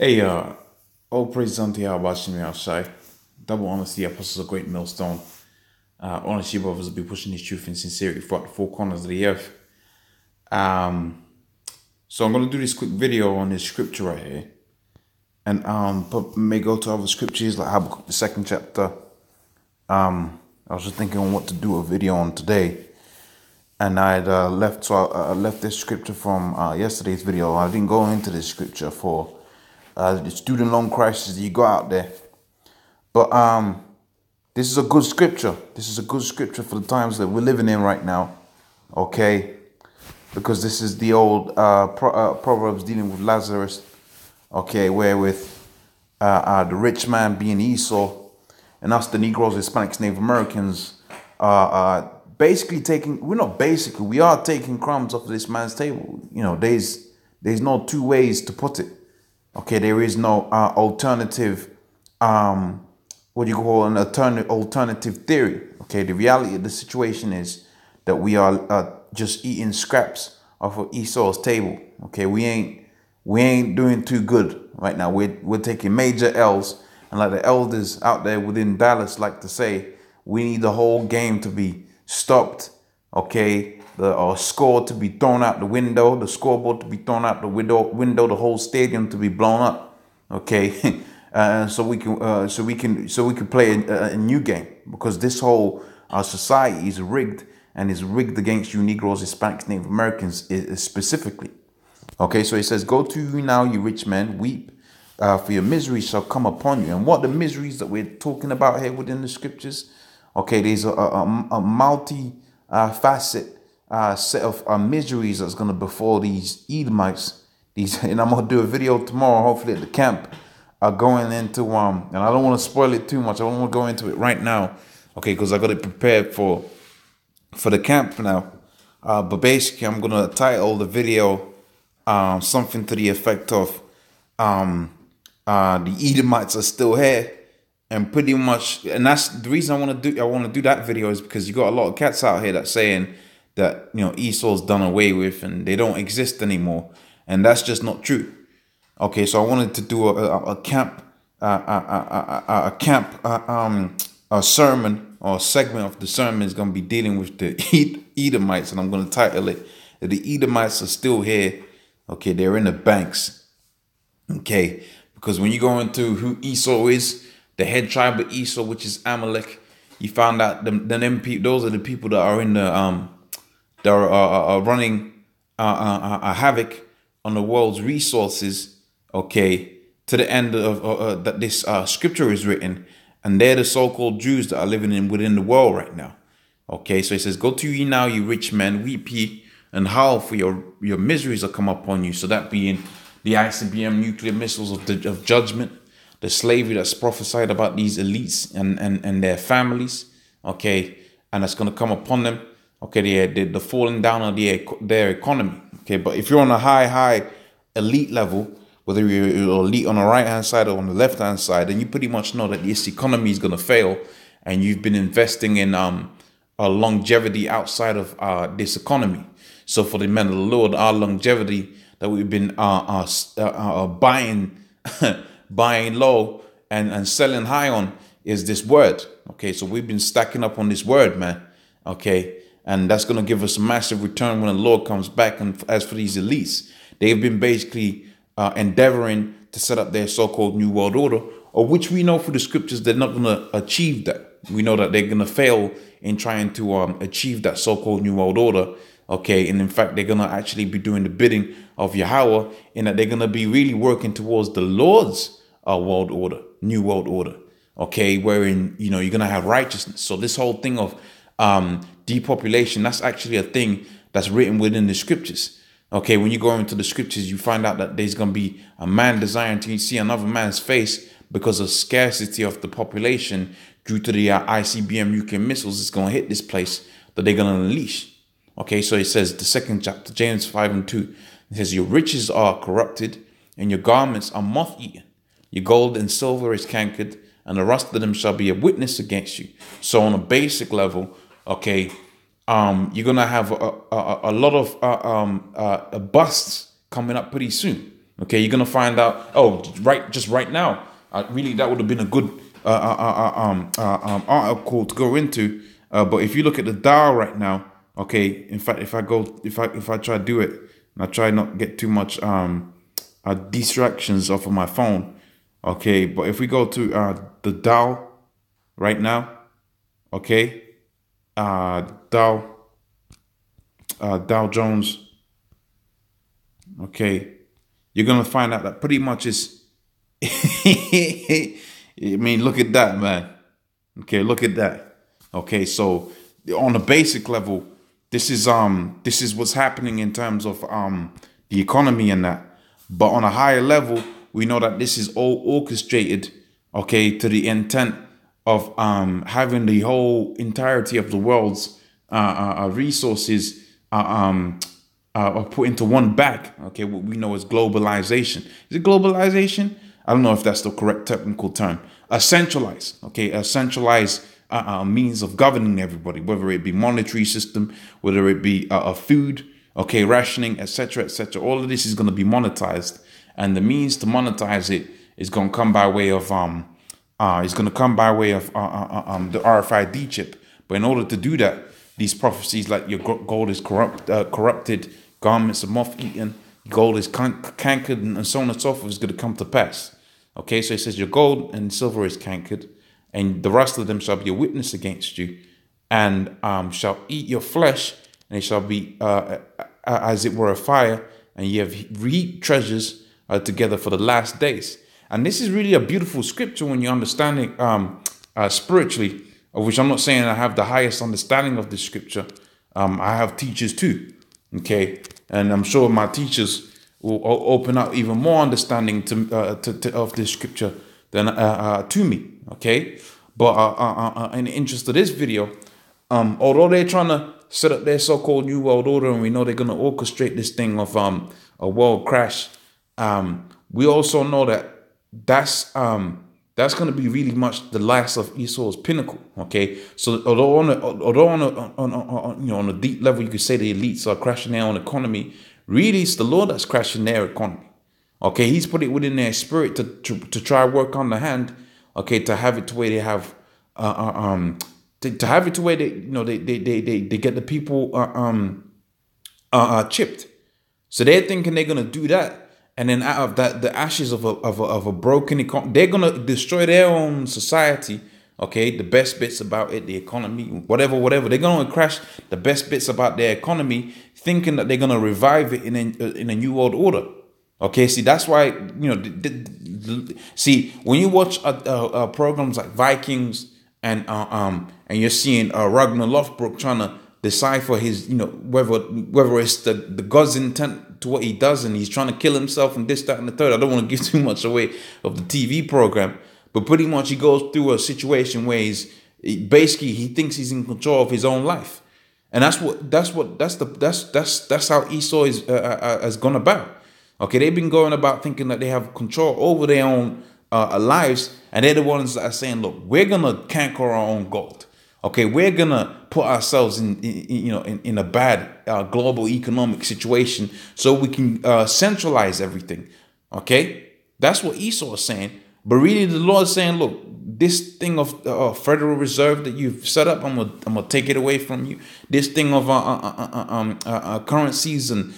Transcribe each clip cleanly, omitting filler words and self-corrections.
Hey, all praise unto Yahweh watching me outside. Double honesty, apostles a great millstone. Honesty brothers will be pushing his truth and sincerity throughout the four corners of the earth. So I'm gonna do this quick video on this scripture right here, and but may go to other scriptures like Habakkuk the second chapter. I was just thinking on what to do a video on today, and I left this scripture from yesterday's video. I didn't go into this scripture for the student loan crisis that you got out there, but this is a good scripture. This is a good scripture for the times that we're living in right now, okay? Because this is the old Proverbs dealing with Lazarus, okay, where with the rich man being Esau, and us, the Negroes, Hispanics, Native Americans, basically taking, we are taking crumbs off of this man's table. You know, there's no two ways to put it. Okay, there is no alternative, what do you call an alternative theory. Okay, the reality of the situation is that we are just eating scraps off of Esau's table. Okay, we ain't doing too good right now. We're taking major L's, and like the elders out there within Dallas like to say, we need the whole game to be stopped. Okay, the score to be thrown out the window, the scoreboard to be thrown out the window, the whole stadium to be blown up. Okay, so we can play a new game, because this whole society is rigged, and is rigged against you Negroes, Hispanics, Native Americans specifically. Okay, so it says, "Go to you now, you rich men, weep, for your misery shall come upon you." And what the miseries that we're talking about here within the scriptures? Okay, there's a multi-facet set of miseries that's going to befall these Edomites. And I'm going to do a video tomorrow, hopefully at the camp, going into, and I don't want to spoil it too much. I don't want to go into it right now, okay, because I got it prepared for the camp now. But basically, I'm going to title the video something to the effect of the Edomites are still here. And pretty much, and that's the reason I want to do that video, is because you got a lot of cats out here that's saying that, you know, Esau's done away with and they don't exist anymore, and that's just not true. Okay, so I wanted to do a sermon, or a segment of the sermon is going to be dealing with the Edomites, and I'm going to title it that the Edomites are still here. Okay, they're in the banks. Okay, because when you go into who Esau is, the head tribe of Esau, which is Amalek, you found out those are the people that are in the that are running havoc on the world's resources. Okay, to the end of that this scripture is written, and they're the so-called Jews that are living within the world right now. Okay, so it says, "Go to ye now, you rich men, weep ye and howl, for your miseries will come upon you." So that being the ICBM nuclear missiles of judgment, the slavery that's prophesied about these elites and their families, okay, and that's going to come upon them. Okay, the falling down of their economy. Okay, but if you're on a high elite level, whether you're elite on the right hand side or on the left hand side, then you pretty much know that this economy is going to fail, and you've been investing in a longevity outside of this economy. So for the men of the Lord, our longevity that we've been buying buying low and selling high on is this word. Okay, so we've been stacking up on this word, man. Okay, and that's going to give us a massive return when the Lord comes back. And as for these elites, they've been basically endeavoring to set up their so-called new world order, or which we know through the scriptures they're not going to achieve that. We know that they're going to fail in trying to achieve that so-called new world order. Okay, and in fact, they're going to actually be doing the bidding of Yahweh, in that they're going to be really working towards the Lord's world order, new world order. Okay, wherein, you know, you're going to have righteousness. So this whole thing of depopulation, that's actually a thing that's written within the scriptures. Okay, when you go into the scriptures, you find out that there's going to be a man desiring to see another man's face because of scarcity of the population due to the ICBM nuclear missiles that's going to hit this place that they're going to unleash. Okay, so it says, the second chapter, James 5:2, it says, "Your riches are corrupted, and your garments are moth-eaten. Your gold and silver is cankered, and the rust of them shall be a witness against you." So on a basic level, okay, you're gonna have a lot of busts coming up pretty soon. Okay, you're gonna find out. Oh, just right now. Really, that would have been a good article to go into. But if you look at the Dow right now, okay. In fact, if I try to do it, and I try not get too much distractions off of my phone. Okay, but if we go to the Dow right now, okay, Dow Dow Jones, okay, you're gonna find out that pretty much is. I mean, look at that, man. Okay, look at that. Okay, so on a basic level, this is what's happening in terms of the economy and that. But on a higher level, we know that this is all orchestrated, okay, to the intent of having the whole entirety of the world's resources are put into one bag. Okay, what we know as globalization. Is it globalization? I don't know if that's the correct technical term. A centralized, okay, a centralized means of governing everybody, whether it be monetary system, whether it be food, okay, rationing, etc., etc. All of this is going to be monetized, and the means to monetize it is going to come by way of the RFID chip. But in order to do that, these prophecies like your gold is corrupted, garments are moth-eaten, gold is cankered, and so on and so forth is going to come to pass. Okay, so it says your gold and silver is cankered, and the rest of them shall be a witness against you, and shall eat your flesh, and it shall be as it were a fire, and ye have heaped treasures together for the last days. And this is really a beautiful scripture when you understand it spiritually, of which I'm not saying I have the highest understanding of this scripture. I have teachers too, okay, and I'm sure my teachers will open up even more understanding of this scripture than to me, okay. But in the interest of this video, although they're trying to set up their so-called new world order, and we know they're going to orchestrate this thing of a world crash, we also know that that's going to be really much the last of Esau's pinnacle. Okay, so although on a deep level you could say the elites are crashing their own economy, really it's the Lord that's crashing their economy. Okay, He's put it within their spirit to try work on the hand. Okay, to have it to where they have to have it to where they they get the people chipped. So they're thinking they're gonna do that, and then out of that, the ashes of a broken economy, they're gonna destroy their own society. Okay, the best bits about it, the economy, whatever, they're gonna crash the best bits about their economy, thinking that they're gonna revive it in a new world order. Okay, see, that's why see, when you watch programs like Vikings and you're seeing Ragnar Lothbrok trying to decipher his, whether it's the God's intent to what he does, and he's trying to kill himself and this, that, and the third. I don't want to give too much away of the TV program, but pretty much he goes through a situation where he thinks he's in control of his own life, and that's how Esau has gone about. Okay, they've been going about thinking that they have control over their own lives, and they're the ones that are saying, "Look, we're gonna canker our own gold. Okay, we're gonna put ourselves in a bad global economic situation so we can centralize everything." Okay, that's what Esau is saying. But really, the Lord is saying, "Look, this thing of Federal Reserve that you've set up, I'm gonna take it away from you. This thing of currencies and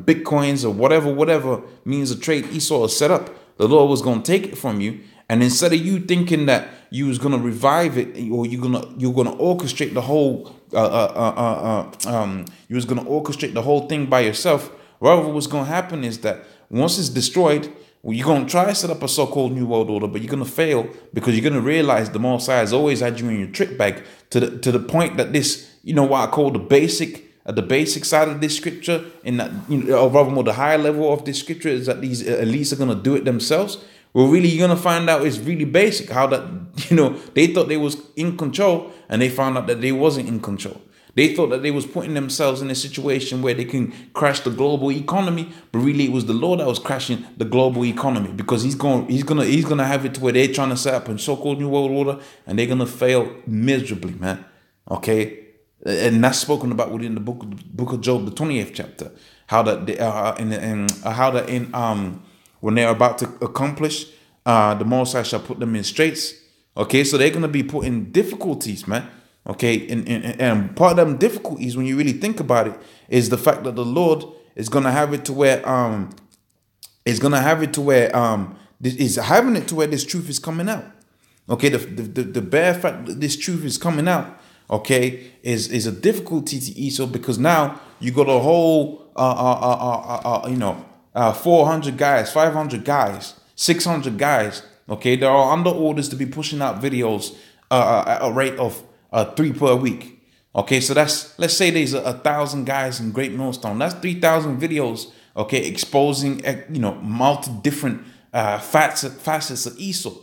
bitcoins or whatever means of trade Esau has set up, the Lord was gonna take it from you. And instead of you thinking that you was gonna revive it, or you're gonna orchestrate the whole you was gonna orchestrate the whole thing by yourself, rather what's gonna happen is that once it's destroyed, well, you're going to try to set up a so-called new world order, but you're going to fail, because you're going to realize the Most High has always had you in your trick bag to the point that this, what I call the basic side of this scripture, in that, or rather more the higher level of this scripture, is that these elites are going to do it themselves. Well, really, you're going to find out it's really basic how that, they thought they was in control, and they found out that they wasn't in control. They thought that they was putting themselves in a situation where they can crash the global economy, but really it was the Lord that was crashing the global economy, because he's gonna have it to where they're trying to set up a so-called new world order, and they're gonna fail miserably, man. Okay, and that's spoken about within the book of Job, the 20th chapter. how that they, how that when they're about to accomplish, the Most High shall put them in straits. Okay, so they're gonna be put in difficulties, man. Okay, and part of them difficulties, when you really think about it, is the fact that the Lord is gonna have it to where is having it to where this truth is coming out. Okay, the bare fact that this truth is coming out, okay, is a difficulty to Esau, because now you got a whole 400 guys, 500 guys, 600 guys, okay, they're all under orders to be pushing out videos at a rate of 3 per week. Okay, so that's, let's say there's 1,000 guys in Great Millstone. That's 3,000 videos, okay, exposing, multi different facets of Esau.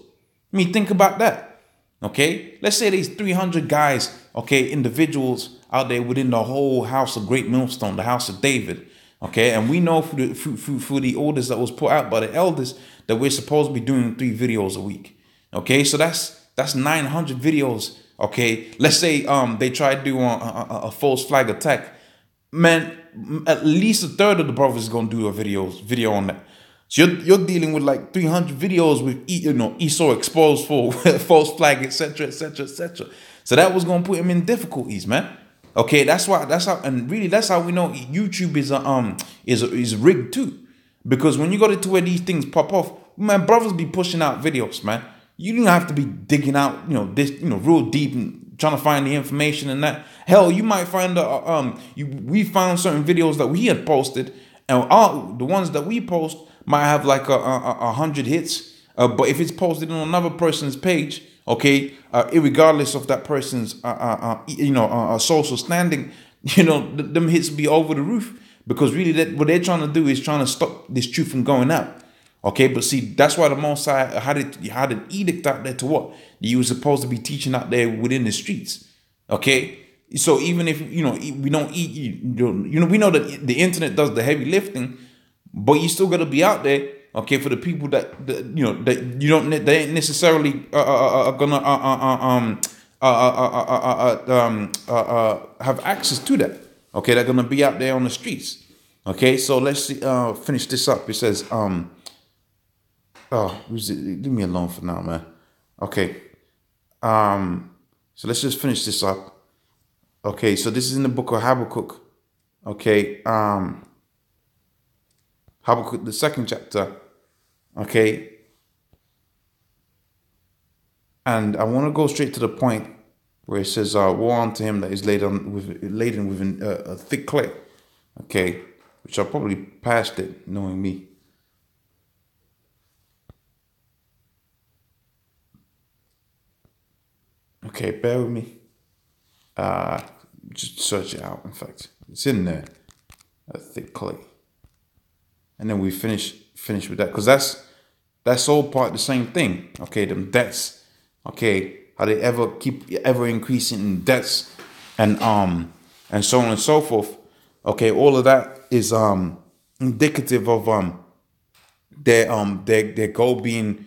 I mean, think about that. Okay, let's say there's 300 guys, okay, individuals out there within the whole house of Great Millstone, the house of David. Okay, and we know through the orders that was put out by the elders that we're supposed to be doing 3 videos a week. Okay, so that's 900 videos. Okay, let's say they try to do a false flag attack. Man, at least a third of the brothers is gonna do a video on that. So you're dealing with like 300 videos with Esau exposed for false flag, etc., etc., etc. So that was gonna put him in difficulties, man. Okay, that's how, and really that's how we know YouTube is rigged too, because when you got it to where these things pop off, man, brothers be pushing out videos, man. You don't have to be digging out, real deep and trying to find the information and that. Hell, you might find we found certain videos that we had posted, and the ones that we post might have like 100 hits, but if it's posted on another person's page, okay, irregardless of that person's social standing, them hits be over the roof, because really what they're trying to do is trying to stop this truth from going out. Okay, but see, that's why the Most High had an edict out there to what you were supposed to be teaching out there within the streets. Okay, so even if we don't eat, we know that the internet does the heavy lifting, but you still got to be out there. Okay, for the people that they ain't necessarily gonna have access to that. Okay, they're gonna be out there on the streets. Okay, so let's see, finish this up. It says leave me alone for now, man. Okay, so let's just finish this up. Okay, so this is in the book of Habakkuk. Okay, Habakkuk, the 2nd chapter. Okay, and I want to go straight to the point where it says, "Woe unto him that is laden with a thick clay." Okay, which I probably passed it, knowing me. Okay, bear with me. Just search it out. In fact, it's in there. A thick clay. And then we finish with that, because that's all part of the same thing. Okay, them debts. Okay, how they keep ever increasing in debts, and so on and so forth. Okay, all of that is indicative of their goal being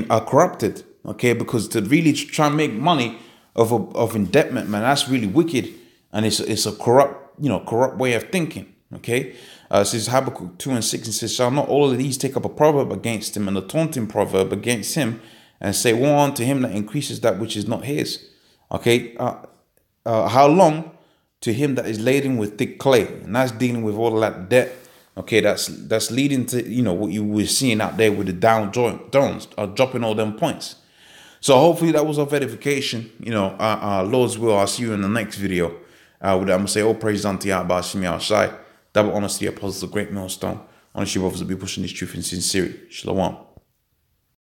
corrupted. Okay, because to really try and make money of indebtment, man, that's really wicked, and it's a corrupt way of thinking. Okay, it says Habakkuk 2:6, and says, "Shall not all of these take up a proverb against him, and a taunting proverb against him, and say, woe unto him that increases that which is not his?" Okay, how long? To him that is laden with thick clay, and that's dealing with all of that debt. Okay, that's leading to what you were seeing out there with the Dow Jones dropping all them points. So hopefully that was of edification. Lord's will, I'll see you in the next video. I'm gonna say, all praise unto Yahweh, Shemi Al-Shai. Double honor to the apostles of Great Millstone. Honestly, brothers will be pushing this truth in sincerity. Shalom.